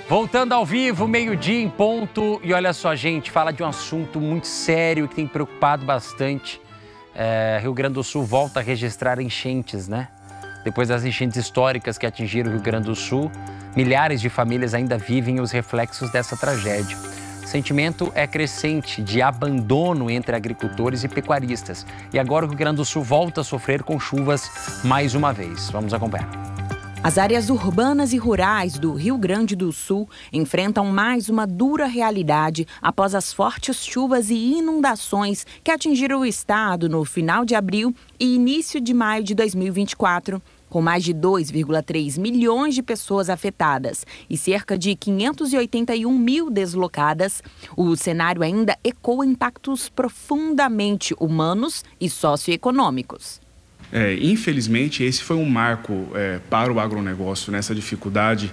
Voltando ao vivo, meio-dia em ponto. E olha só, gente, fala de um assunto muito sério que tem preocupado bastante. Rio Grande do Sul volta a registrar enchentes, né? Depois das enchentes históricas que atingiram o Rio Grande do Sul, milhares de famílias ainda vivem os reflexos dessa tragédia. O sentimento é crescente de abandono entre agricultores e pecuaristas. E agora o Rio Grande do Sul volta a sofrer com chuvas mais uma vez. Vamos acompanhar. As áreas urbanas e rurais do Rio Grande do Sul enfrentam mais uma dura realidade após as fortes chuvas e inundações que atingiram o estado no final de abril e início de maio de 2024. Com mais de 2,3 milhões de pessoas afetadas e cerca de 581 mil deslocadas, o cenário ainda ecoa impactos profundamente humanos e socioeconômicos. Infelizmente, esse foi um marco para o agronegócio nessa dificuldade,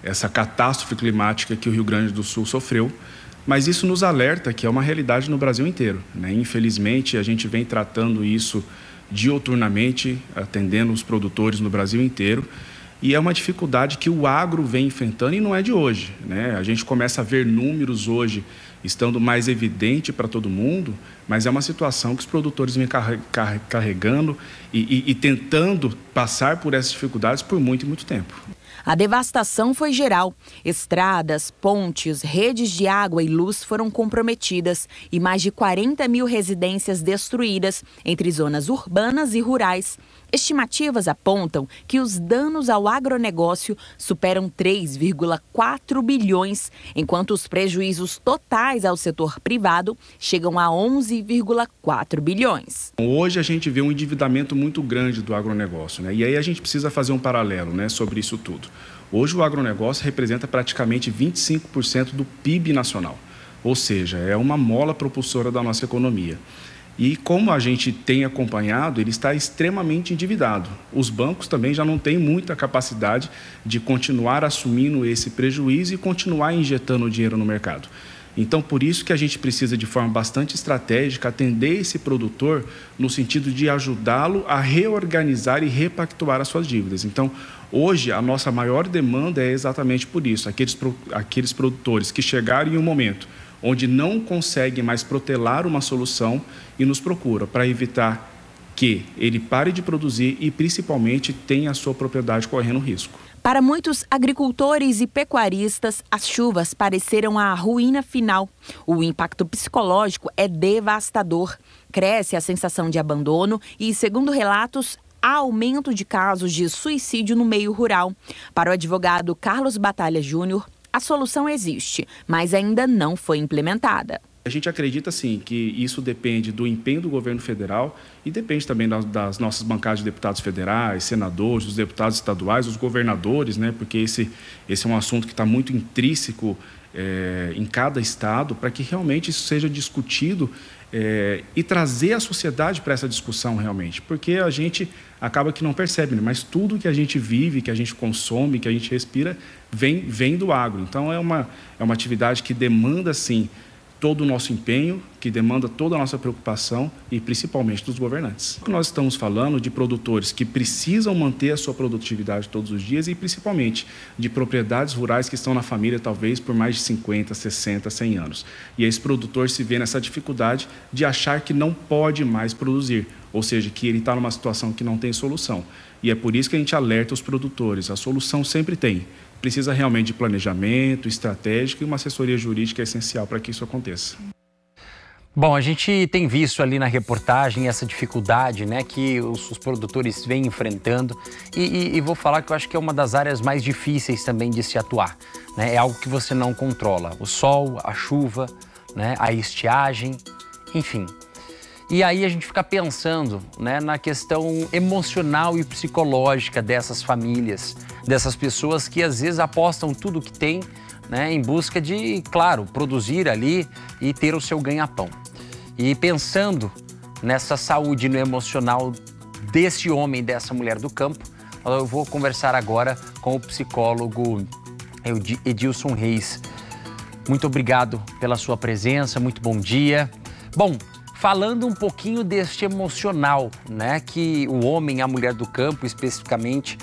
essa catástrofe climática que o Rio Grande do Sul sofreu. Mas isso nos alerta que é uma realidade no Brasil inteiro, né? Infelizmente, a gente vem tratando isso diuturnamente, atendendo os produtores no Brasil inteiro. E é uma dificuldade que o agro vem enfrentando e não é de hoje, né? A gente começa a ver números hoje estando mais evidente para todo mundo, mas é uma situação que os produtores vêm carregando e tentando passar por essas dificuldades por muito e muito tempo. A devastação foi geral. Estradas, pontes, redes de água e luz foram comprometidas e mais de 40 mil residências destruídas entre zonas urbanas e rurais. Estimativas apontam que os danos ao agronegócio superam 3,4 bilhões, enquanto os prejuízos totais ao setor privado chegam a 11,4 bilhões. Hoje a gente vê um endividamento muito grande do agronegócio, né? E aí a gente precisa fazer um paralelo, né, sobre isso tudo. Hoje o agronegócio representa praticamente 25% do PIB nacional, ou seja, é uma mola propulsora da nossa economia. E como a gente tem acompanhado, ele está extremamente endividado. Os bancos também já não têm muita capacidade de continuar assumindo esse prejuízo e continuar injetando dinheiro no mercado. Então, por isso que a gente precisa, de forma bastante estratégica, atender esse produtor no sentido de ajudá-lo a reorganizar e repactuar as suas dívidas. Então, hoje, a nossa maior demanda é exatamente por isso. Aqueles produtores que chegaram em um momento onde não conseguem mais protelar uma solução e nos procura para evitar que ele pare de produzir e, principalmente, tenha a sua propriedade correndo risco. Para muitos agricultores e pecuaristas, as chuvas pareceram a ruína final. O impacto psicológico é devastador. Cresce a sensação de abandono e, segundo relatos, há aumento de casos de suicídio no meio rural. Para o advogado Carlos Batalha Júnior, a solução existe, mas ainda não foi implementada. A gente acredita, sim, que isso depende do empenho do governo federal e depende também das nossas bancadas de deputados federais, senadores, dos deputados estaduais, os governadores, né? Porque esse é um assunto que está muito intrínseco em cada estado, para que realmente isso seja discutido e trazer a sociedade para essa discussão realmente. Porque a gente acaba que não percebe, né? Mas tudo que a gente vive, que a gente consome, que a gente respira, vem do agro. Então é uma atividade que demanda, sim, todo o nosso empenho, que demanda toda a nossa preocupação e principalmente dos governantes. Nós estamos falando de produtores que precisam manter a sua produtividade todos os dias e principalmente de propriedades rurais que estão na família talvez por mais de 50, 60, 100 anos. E esse produtor se vê nessa dificuldade de achar que não pode mais produzir, ou seja, que ele está numa situação que não tem solução. E é por isso que a gente alerta os produtores, a solução sempre tem. Precisa realmente de planejamento estratégico e uma assessoria jurídica essencial para que isso aconteça. Bom, a gente tem visto ali na reportagem essa dificuldade, né, que os produtores vêm enfrentando e vou falar que eu acho que é uma das áreas mais difíceis também de se atuar, né? É algo que você não controla, o sol, a chuva, né, a estiagem, enfim. E aí a gente fica pensando, né, na questão emocional e psicológica dessas famílias, dessas pessoas que às vezes apostam tudo que tem, né, em busca de, claro, produzir ali e ter o seu ganha-pão. E pensando nessa saúde no emocional desse homem, dessa mulher do campo, eu vou conversar agora com o psicólogo Edilson Reis. Muito obrigado pela sua presença, muito bom dia. Bom, falando um pouquinho deste emocional, né, que o homem e a mulher do campo, especificamente,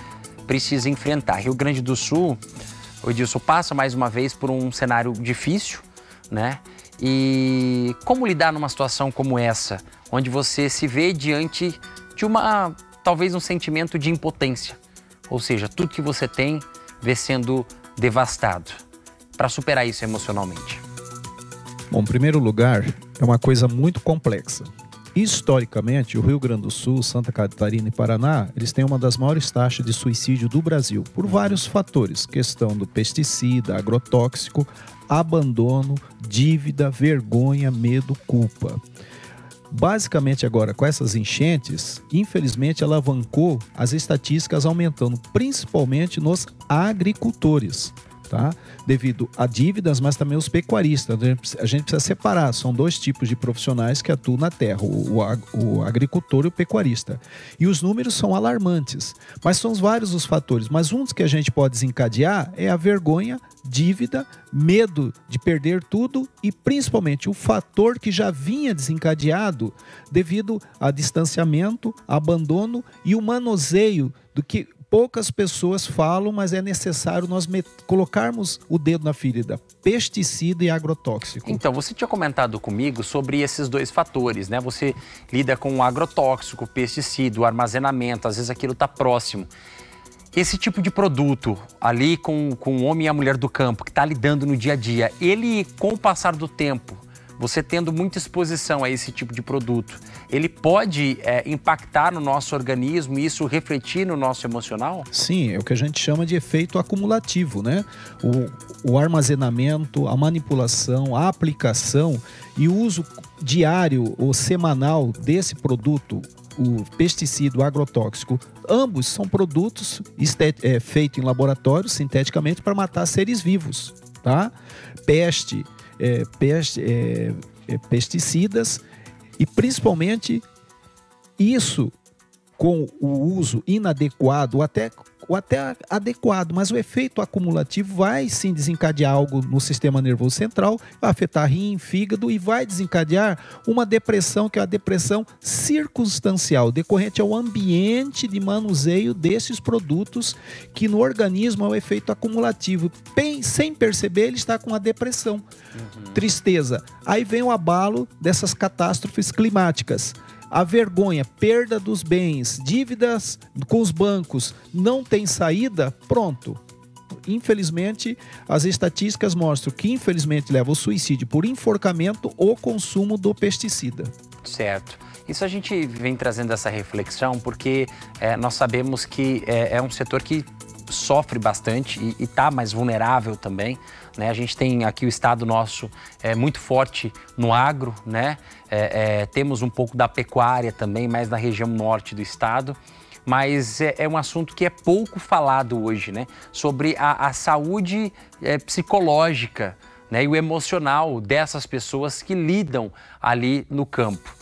precisa enfrentar. Rio Grande do Sul, o Edilson passa mais uma vez por um cenário difícil, né? E como lidar numa situação como essa, onde você se vê diante de talvez um sentimento de impotência, ou seja, tudo que você tem vê sendo devastado, para superar isso emocionalmente? Bom, em primeiro lugar, é uma coisa muito complexa. Historicamente, o Rio Grande do Sul, Santa Catarina e Paraná, eles têm uma das maiores taxas de suicídio do Brasil, por vários fatores, questão do pesticida, agrotóxico, abandono, dívida, vergonha, medo, culpa. Basicamente agora, com essas enchentes, infelizmente alavancou as estatísticas aumentando, principalmente nos agricultores, tá? Devido a dívidas, mas também os pecuaristas. A gente precisa separar, são dois tipos de profissionais que atuam na terra, o agricultor e o pecuarista. E os números são alarmantes, mas são vários os fatores. Mas um dos que a gente pode desencadear é a vergonha, dívida, medo de perder tudo e principalmente o fator que já vinha desencadeado devido a distanciamento, abandono e o manuseio do que poucas pessoas falam, mas é necessário nós colocarmos o dedo na ferida: pesticida e agrotóxico. Então, você tinha comentado comigo sobre esses dois fatores, né? Você lida com o agrotóxico, o pesticida, o armazenamento, às vezes aquilo está próximo. Esse tipo de produto ali com o homem e a mulher do campo, que está lidando no dia a dia, ele, com o passar do tempo, você tendo muita exposição a esse tipo de produto, ele pode impactar no nosso organismo e isso refletir no nosso emocional? Sim, é o que a gente chama de efeito acumulativo, né? O armazenamento, a manipulação, a aplicação e o uso diário ou semanal desse produto, o pesticida, o agrotóxico, ambos são produtos feitos em laboratório sinteticamente para matar seres vivos, tá? Pesticidas e principalmente isso com o uso inadequado ou até adequado, mas o efeito acumulativo vai sim desencadear algo no sistema nervoso central, vai afetar rim, fígado e vai desencadear uma depressão, que é a depressão circunstancial, decorrente ao ambiente de manuseio desses produtos, que no organismo é o efeito acumulativo. Sem perceber, ele está com a depressão, tristeza. Aí vem o abalo dessas catástrofes climáticas. A vergonha, perda dos bens, dívidas com os bancos, não tem saída, pronto. Infelizmente, as estatísticas mostram que infelizmente leva ao suicídio por enforcamento ou consumo do pesticida. Certo. Isso a gente vem trazendo essa reflexão porque nós sabemos que é um setor que sofre bastante e está mais vulnerável também, né? A gente tem aqui o estado nosso muito forte no agro, né? Temos um pouco da pecuária também, mais na região norte do estado, mas é um assunto que é pouco falado hoje, né? Sobre a saúde psicológica, né? E o emocional dessas pessoas que lidam ali no campo.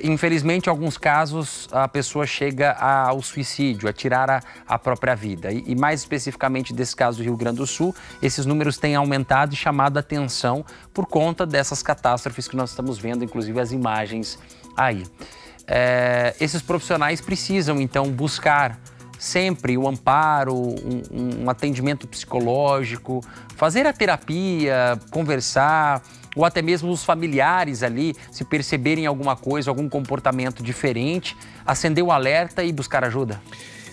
Infelizmente, em alguns casos, a pessoa chega ao suicídio, a tirar a própria vida. E mais especificamente desse caso do Rio Grande do Sul, esses números têm aumentado e chamado a atenção por conta dessas catástrofes que nós estamos vendo, inclusive as imagens aí. Esses profissionais precisam, então, buscar sempre o amparo, um atendimento psicológico, fazer a terapia, conversar, ou até mesmo os familiares ali, se perceberem alguma coisa, algum comportamento diferente, acender o alerta e buscar ajuda?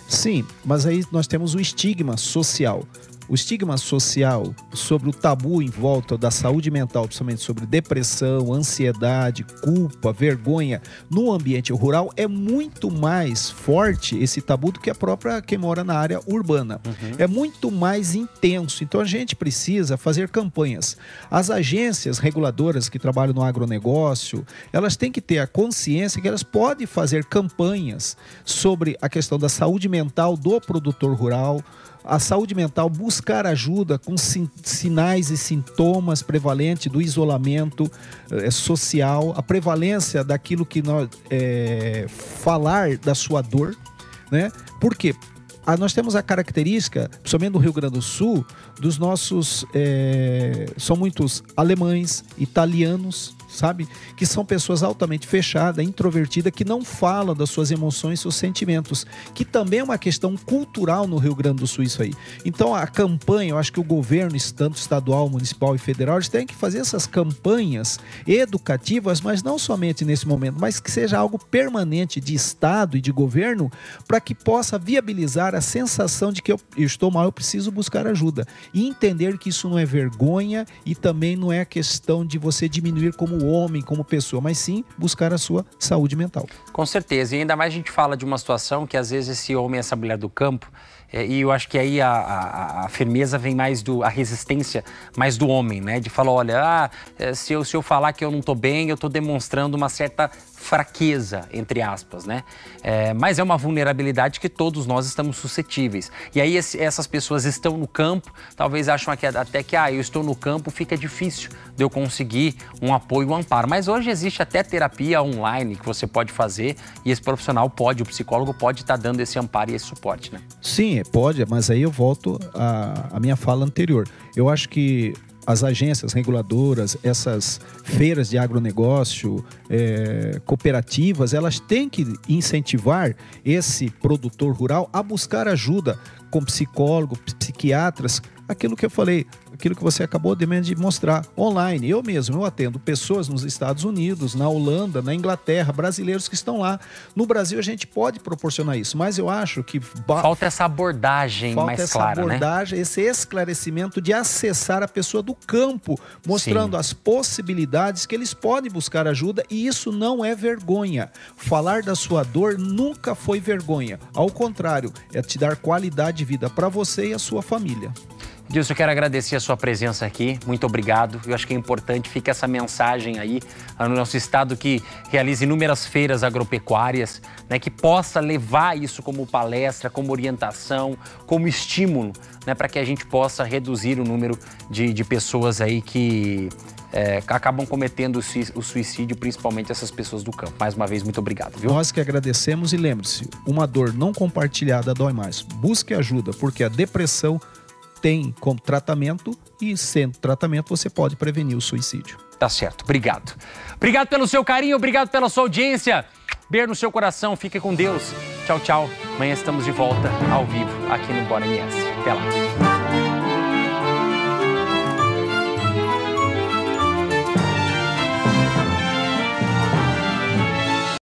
Sim, mas aí nós temos o estigma social. O estigma social sobre o tabu em volta da saúde mental, principalmente sobre depressão, ansiedade, culpa, vergonha, no ambiente rural é muito mais forte esse tabu do que a própria quem mora na área urbana. É muito mais intenso. Então a gente precisa fazer campanhas. As agências reguladoras que trabalham no agronegócio, elas têm que ter a consciência que elas podem fazer campanhas sobre a questão da saúde mental do produtor rural, a saúde mental, buscar ajuda com sinais e sintomas prevalentes do isolamento social, a prevalência daquilo que nós falar da sua dor, né? Por quê? Nós temos a característica, principalmente no Rio Grande do Sul, dos nossos, são muitos alemães, italianos, sabe? Que são pessoas altamente fechadas, introvertidas, que não falam das suas emoções, seus sentimentos, que também é uma questão cultural no Rio Grande do Sul isso aí. Então a campanha, eu acho que o governo, tanto estadual, municipal e federal, eles têm que fazer essas campanhas educativas, mas não somente nesse momento, mas que seja algo permanente de Estado e de governo, para que possa viabilizar a sensação de que eu estou mal, eu preciso buscar ajuda. E entender que isso não é vergonha e também não é questão de você diminuir como homem, como pessoa, mas sim buscar a sua saúde mental. Com certeza, e ainda mais a gente fala de uma situação que às vezes esse homem, essa mulher do campo, e eu acho que aí a firmeza vem mais a resistência mais do homem, né? De falar, olha, se eu falar que eu não tô bem, eu tô demonstrando uma certa fraqueza, entre aspas, né? Mas é uma vulnerabilidade que todos nós estamos suscetíveis. E aí essas pessoas estão no campo, talvez acham até que, eu estou no campo, fica difícil de eu conseguir um apoio, um amparo. Mas hoje existe até terapia online que você pode fazer e esse profissional pode, o psicólogo pode estar dando esse amparo e esse suporte, né? Sim, pode, mas aí eu volto à minha fala anterior. Eu acho que as agências reguladoras, essas feiras de agronegócio, cooperativas, elas têm que incentivar esse produtor rural a buscar ajuda com psicólogo, psiquiatras, aquilo que eu falei, aquilo que você acabou de mostrar, online. Eu atendo pessoas nos Estados Unidos, na Holanda, na Inglaterra, brasileiros que estão lá. No Brasil a gente pode proporcionar isso, mas eu acho que falta essa abordagem mais clara, né? Esse esclarecimento de acessar a pessoa do campo, mostrando as possibilidades que eles podem buscar ajuda, e isso não é vergonha. Falar da sua dor nunca foi vergonha. Ao contrário, é te dar qualidade de vida para você e a sua família. Dilson, eu quero agradecer a sua presença aqui, muito obrigado. Eu acho que é importante, fica essa mensagem aí no nosso estado que realiza inúmeras feiras agropecuárias, né, que possa levar isso como palestra, como orientação, como estímulo, né, para que a gente possa reduzir o número de pessoas aí que acabam cometendo o suicídio, principalmente essas pessoas do campo. Mais uma vez, muito obrigado, viu? Nós que agradecemos e lembre-se, uma dor não compartilhada dói mais. Busque ajuda, porque a depressão tem como tratamento e, sendo tratamento, você pode prevenir o suicídio. Tá certo, obrigado. Obrigado pelo seu carinho, obrigado pela sua audiência. Beijo no seu coração, fique com Deus. Tchau, tchau. Amanhã estamos de volta ao vivo aqui no Bora MS. Até lá.